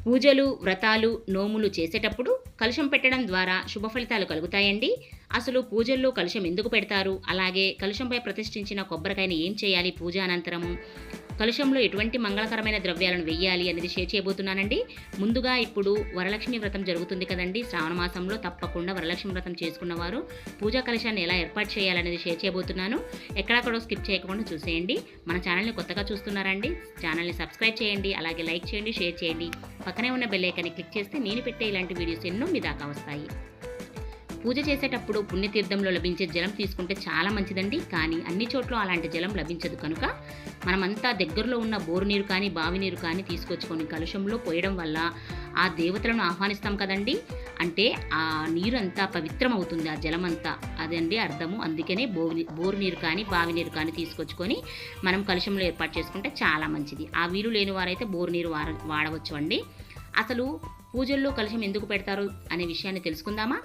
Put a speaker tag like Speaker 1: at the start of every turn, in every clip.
Speaker 1: పూజలు, వ్రతాలు, నోములు చేసేటప్పుడు కలశం పెట్టడం ద్వారా శుభ ఫలితాలు కలుగుతాయండి. అసలు పూజల్లో కలశం ఎందుకు పెడతారు? అలాగే కలశంపై ప్రతిష్ఠించిన కొబ్బరికాయని ఏం చేయాలి పూజ అనంతరము? కలశంలో ఎటువంటి మంగళకరమైన ద్రవ్యాలను వెయ్యాలి అనేది షేర్ చేయబోతున్నానండి. ముందుగా ఇప్పుడు వరలక్ష్మి వ్రతం జరుగుతుంది కదండి. శ్రావణ మాసంలో తప్పకుండా వరలక్ష్మి వ్రతం చేసుకున్నవారు పూజా కలశాన్ని ఎలా ఏర్పాటు చేయాలనేది షేర్ చేయబోతున్నాను. ఎక్కడక్కడో స్కిప్ చేయకుండా చూసేయండి. మన ఛానల్ని కొత్తగా చూస్తున్నారండి, ఛానల్ని సబ్స్క్రైబ్ చేయండి, అలాగే లైక్ చేయండి, షేర్ చేయండి. పక్కనే ఉన్న బెల్ ఐకాన్ని క్లిక్ చేస్తే నేను పెట్టే ఇలాంటి వీడియోస్ ఎన్నో మీ దాకా వస్తాయి. పూజ చేసేటప్పుడు పుణ్యతీర్థంలో లభించే జలం తీసుకుంటే చాలా మంచిదండి. కానీ అన్ని చోట్ల అలాంటి జలం లభించదు కనుక మనమంతా దగ్గరలో ఉన్న బోరు నీరు కానీ బావి నీరు కానీ తీసుకొచ్చుకొని కలుషంలో పోయడం వల్ల ఆ దేవతలను ఆహ్వానిస్తాం కదండి. అంటే ఆ నీరు అంతా పవిత్రం అవుతుంది, ఆ జలం అంతా. అదండి అర్థము. అందుకనే బోరు నీరు కానీ బావి నీరు కానీ తీసుకొచ్చుకొని మనం కలుషంలో ఏర్పాటు చేసుకుంటే చాలా మంచిది. ఆ వీలు లేని వారైతే బోరు నీరు వాడవచ్చు అండి. అసలు పూజల్లో కలుషం ఎందుకు పెడతారు అనే విషయాన్ని తెలుసుకుందామా?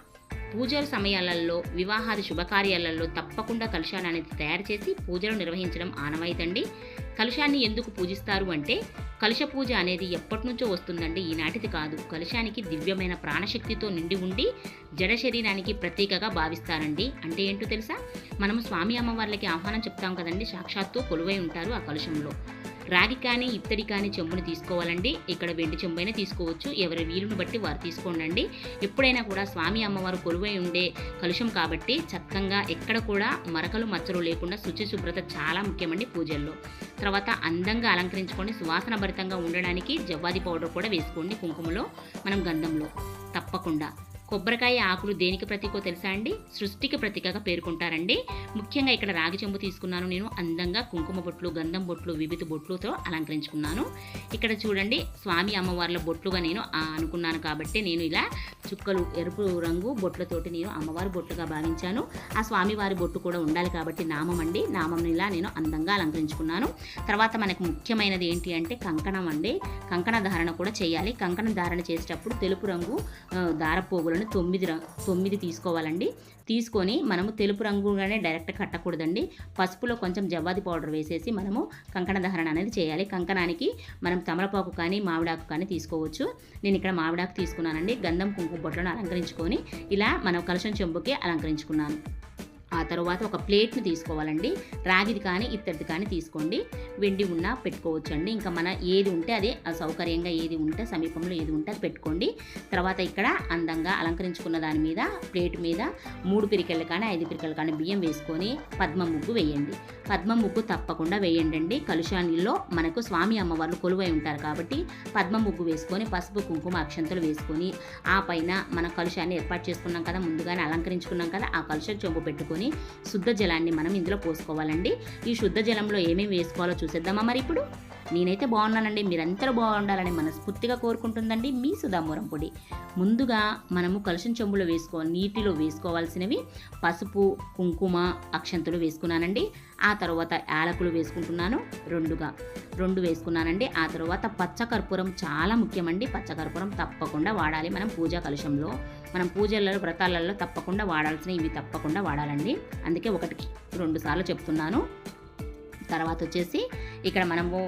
Speaker 1: పూజల సమయాలలో, వివాహాది శుభకార్యాలలో తప్పకుండా కలశాన్ని అనేది తయారు చేసి పూజలు నిర్వహించడం ఆనవాయితండి. కలశాన్ని ఎందుకు పూజిస్తారు అంటే కలశ పూజ అనేది ఎప్పటి నుంచో వస్తుందండి, ఈనాటిది కాదు. కలశానికి దివ్యమైన ప్రాణశక్తితో నిండి ఉండి జడ శరీరానికి ప్రతీకగా భావిస్తారండి. అంటే ఏంటో తెలుసా? మనము స్వామి అమ్మవార్లకి ఆహ్వానం చెప్తాం కదండి, సాక్షాత్తు కొలువై ఉంటారు ఆ కలశంలో. రాగి కానీ ఇత్తడి కానీ చెంబుని తీసుకోవాలండి. ఇక్కడ వెండి చెంబైనా తీసుకోవచ్చు, ఎవరి వీలును బట్టి వారు తీసుకోండి. ఎప్పుడైనా కూడా స్వామి అమ్మవారు కొలువై ఉండే కలుషం కాబట్టి చక్కగా ఎక్కడ కూడా మరకలు మచ్చలు లేకుండా శుచి శుభ్రత చాలా ముఖ్యమండి పూజల్లో. తర్వాత అందంగా అలంకరించుకోండి. సువాసన భరితంగా ఉండడానికి జవ్వాది పౌడర్ కూడా వేసుకోండి. కుంకుమలో, మనం గంధంలో తప్పకుండా. కొబ్బరికాయ ఆకులు దేనికి ప్రతీకో తెలుసా అండి? సృష్టికి ప్రతీకగా పేర్కొంటారండి. ముఖ్యంగా ఇక్కడ రాగి చెంబు తీసుకున్నాను నేను. అందంగా కుంకుమ బొట్లు, గంధం బొట్లు, వివిధ బొట్లుతో అలంకరించుకున్నాను. ఇక్కడ చూడండి, స్వామి అమ్మవార్ల బొట్లుగా నేను అనుకున్నాను కాబట్టి నేను ఇలా చుక్కలు ఎరుపు రంగు బొట్లతోటి నేను అమ్మవారి బొట్లుగా భావించాను. ఆ స్వామివారి బొట్టు కూడా ఉండాలి కాబట్టి నామం అండి. నామం ఇలా నేను అందంగా అలంకరించుకున్నాను. తర్వాత మనకు ముఖ్యమైనది ఏంటి అంటే కంకణం అండి. కంకణ ధారణ కూడా చేయాలి. కంకణ ధారణ చేసేటప్పుడు తెలుపు రంగు దారపోగులను 9 తీసుకోవాలండి. తీసుకొని మనము తెలుపు రంగుగానే డైరెక్ట్ కట్టకూడదండి. పసుపులో కొంచెం జవ్వాది పౌడర్ వేసేసి మనము కంకణ ధారణ అనేది చేయాలి. కంకణానికి మనం తమలపాకు కానీ మామిడాకు కానీ తీసుకోవచ్చు. నేను ఇక్కడ మామిడాకు తీసుకున్నానండి. గంధం కుంకుమ బొట్లను అలంకరించుకొని ఇలా మనం కలశం చెంబుకి అలంకరించుకున్నాను. ఆ తర్వాత ఒక ప్లేట్ని తీసుకోవాలండి. రాగిది కానీ ఇత్తడిది కానీ తీసుకోండి. వెండి ఉన్నా పెట్టుకోవచ్చు అండి. ఇంకా మన ఏది ఉంటే అదే సౌకర్యంగా ఏది ఉంటే సమీపంలో ఏది ఉంటే అది పెట్టుకోండి. తర్వాత ఇక్కడ అందంగా అలంకరించుకున్న దాని మీద ప్లేట్ మీద 3 పిరికెళ్ళు కానీ 5 పిరికెళ్ళు కానీ బియ్యం వేసుకొని పద్మ ముగ్గు వేయండి. పద్మ ముగ్గు తప్పకుండా వేయండి. కలుషానిలో మనకు స్వామి అమ్మవార్లు కొలువై ఉంటారు కాబట్టి పద్మ ముగ్గు వేసుకొని పసుపు కుంకుమ అక్షంతలు వేసుకొని ఆ పైన మన కలుషాన్ని ఏర్పాటు చేసుకున్నాం కదా, ముందుగానే అలంకరించుకున్నాం కదా, ఆ కలుషం చెంబు పెట్టుకొని శుద్ధ జలాన్ని మనం ఇందులో పోసుకోవాలండి. ఈ శుద్ధ జలంలో ఏమేమి వేసుకోవాలో చూసేద్దామా మరి ఇప్పుడు? నేనైతే బాగున్నానండి, మీరంతా బాగుండాలని మనస్ఫూర్తిగా కోరుకుంటుందండి మీ సుధా మూరంపొడి. ముందుగా మనము కలశం చెంబులో నీటిలో వేసుకోవాల్సినవి పసుపు, కుంకుమ, అక్షంతులు వేసుకున్నానండి. ఆ తర్వాత యాలకులు వేసుకుంటున్నాను, 2 వేసుకున్నానండి. ఆ తర్వాత పచ్చకర్పూరం చాలా ముఖ్యమండి. పచ్చకర్పూరం తప్పకుండా వాడాలి మనం పూజా కలశంలో. మనం పూజలలో వ్రతాలలో తప్పకుండా వాడాల్సిన ఇవి తప్పకుండా వాడాలండి. అందుకే 1-2 సార్లు చెప్తున్నాను. తర్వాత వచ్చేసి ఇక్కడ మనము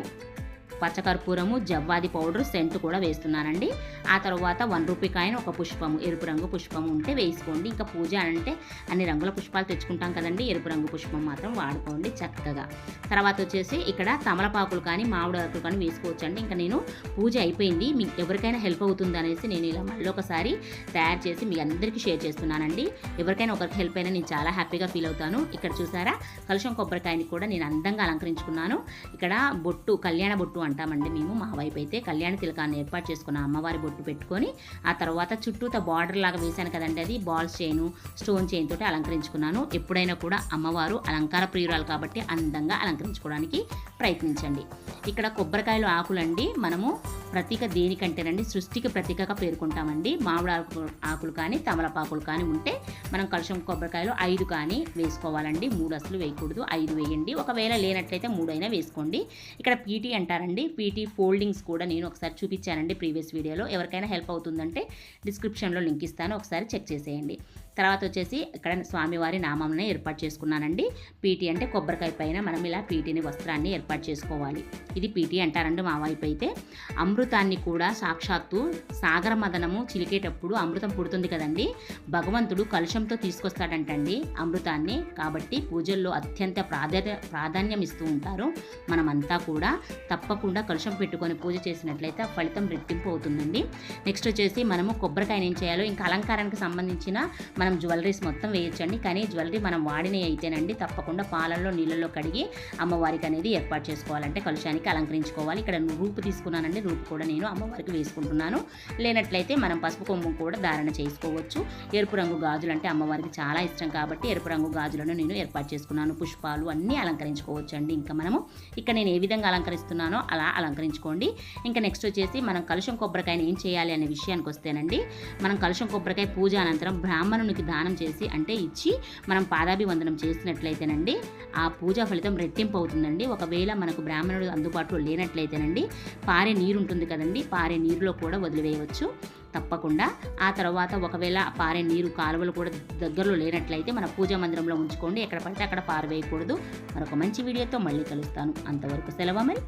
Speaker 1: పచ్చకర్పూరము, జవ్వాది పౌడర్, సెంట్ కూడా వేస్తున్నానండి. ఆ తర్వాత 1 రూపీ కాయిన్, ఒక పుష్పము, ఎరుపు రంగు పుష్పము ఉంటే వేసుకోండి. ఇంకా పూజ అంటే అన్ని రంగుల పుష్పాలు తెచ్చుకుంటాం కదండి, ఎరుపు రంగు పుష్పం మాత్రం వాడుకోండి చక్కగా. తర్వాత వచ్చేసి ఇక్కడ తమలపాకులు కానీ మామిడి ఆకులు కానీ వేసుకోవచ్చండి. ఇంకా నేను పూజ అయిపోయింది, మీకు ఎవరికైనా హెల్ప్ అవుతుంది అనేసి నేను ఇలా మళ్ళీ ఒకసారి తయారు చేసి మీ అందరికీ షేర్ చేస్తున్నానండి. ఎవరికైనా ఒకరికి హెల్ప్ అయినా నేను చాలా హ్యాపీగా ఫీల్ అవుతాను. ఇక్కడ చూసారా, కలశం కొబ్బరికాయని కూడా నేను అందంగా అలంకరించుకున్నాను. ఇక్కడ బొట్టు, కళ్యాణ బొట్టు అంటామండి మేము, మా వైపు అయితే కళ్యాణ తిలకాన్ని ఏర్పాటు చేసుకున్న అమ్మవారి బొట్టు పెట్టుకొని ఆ తర్వాత చుట్టూత బార్డర్ లాగా వేశాను కదండి, అది బాల్స్ చైను, స్టోన్ చైన్ తోటి అలంకరించుకున్నాను. ఎప్పుడైనా కూడా అమ్మవారు అలంకార ప్రియురాలు కాబట్టి అందంగా అలంకరించుకోవడానికి ప్రయత్నించండి. ఇక్కడ కొబ్బరికాయలు ఆకులండి, మనము ప్రతీక దేనికంటేనండి సృష్టికి ప్రతీకగా పేర్కొంటామండి. మామిడి ఆకులు కానీ తమలపాకులు కానీ ఉంటే మనం కలశం కొబ్బరికాయలు 5 కానీ వేసుకోవాలండి. 3 అసలు వేయకూడదు, 5 వేయండి. ఒకవేళ లేనట్లయితే 3 అయినా వేసుకోండి. ఇక్కడ పీటీ అంటారండి, పీటీ ఫోల్డింగ్స్ కూడా నేను ఒకసారి చూపించానండి ప్రీవియస్ వీడియోలో. ఎవరికైనా హెల్ప్ అవుతుందంటే డిస్క్రిప్షన్లో లింక్ ఇస్తాను, ఒకసారి చెక్ చేసేయండి. తర్వాత వచ్చేసి ఇక్కడ స్వామివారి నామంని ఏర్పాటు చేసుకున్నానండి. పీటి అంటే కొబ్బరికాయ పైన మనం ఇలా పీటిని వస్త్రాన్ని ఏర్పాటు చేసుకోవాలి. ఇది పీటి అంటారండి మా వైపు అయితే. అమృతాన్ని కూడా సాక్షాత్తు సాగర మదనము చిలికేటప్పుడు అమృతం పుడుతుంది కదండి, భగవంతుడు కలుషంతో తీసుకొస్తాడంటండి అమృతాన్ని. కాబట్టి పూజల్లో అత్యంత ప్రాధాన్యం ఇస్తూ ఉంటారు. మనమంతా కూడా తప్పకుండా కలుషం పెట్టుకొని పూజ చేసినట్లయితే ఆ ఫలితం రెట్టింపు అవుతుందండి. నెక్స్ట్ వచ్చేసి మనము కొబ్బరికాయని ఏం చేయాలో, ఇంకా అలంకారానికి సంబంధించిన మనం జ్యువెలరీస్ మొత్తం వేయొచ్చండి. కానీ జ్యువెలరీ మనం వాడినవి అయితేనండి తప్పకుండా పాలల్లో నీళ్ళల్లో కడిగి అమ్మవారికి అనేది ఏర్పాటు చేసుకోవాలంటే కలుషానికి అలంకరించుకోవాలి. ఇక్కడ రూపు తీసుకున్నానండి, రూపు కూడా నేను అమ్మవారికి వేసుకుంటున్నాను. లేనట్లయితే మనం పసుపు కొమ్ము కూడా ధారణ చేసుకోవచ్చు. ఎరుపు రంగు గాజులు అంటే అమ్మవారికి చాలా ఇష్టం కాబట్టి ఎరుపు రంగు గాజులను నేను ఏర్పాటు చేసుకున్నాను. పుష్పాలు అన్నీ అలంకరించుకోవచ్చు అండి. ఇంకా మనము ఇక్కడ నేను ఏ విధంగా అలంకరిస్తున్నానో అలా అలంకరించుకోండి. ఇంకా నెక్స్ట్ వచ్చేసి మనం కలుషం కొబ్బరికాయని ఏం చేయాలి అనే విషయానికి వస్తేనండి, మనం కలుషం కొబ్బరికాయ పూజ అనంతరం బ్రాహ్మణునికి దానం చేసి అంటే ఇచ్చి మనం పాదాభివందనం చేసినట్లయితేనండి ఆ పూజా ఫలితం రెట్టింపు అవుతుందండి. ఒకవేళ మనకు బ్రాహ్మణుడు అందుబాటులో లేనట్లయితేనండి పారే నీరు ఉంటుంది కదండి, పారే నీరులో కూడా వదిలివేయవచ్చు తప్పకుండా. ఆ తర్వాత ఒకవేళ పారే నీరు కాలువలు కూడా దగ్గరలో లేనట్లయితే మన పూజా మందిరంలో ఉంచుకోండి. ఎక్కడ పడితే అక్కడ పారవేయకూడదు. మరొక మంచి వీడియోతో మళ్ళీ కలుస్తాను. అంతవరకు సెలవు మరి.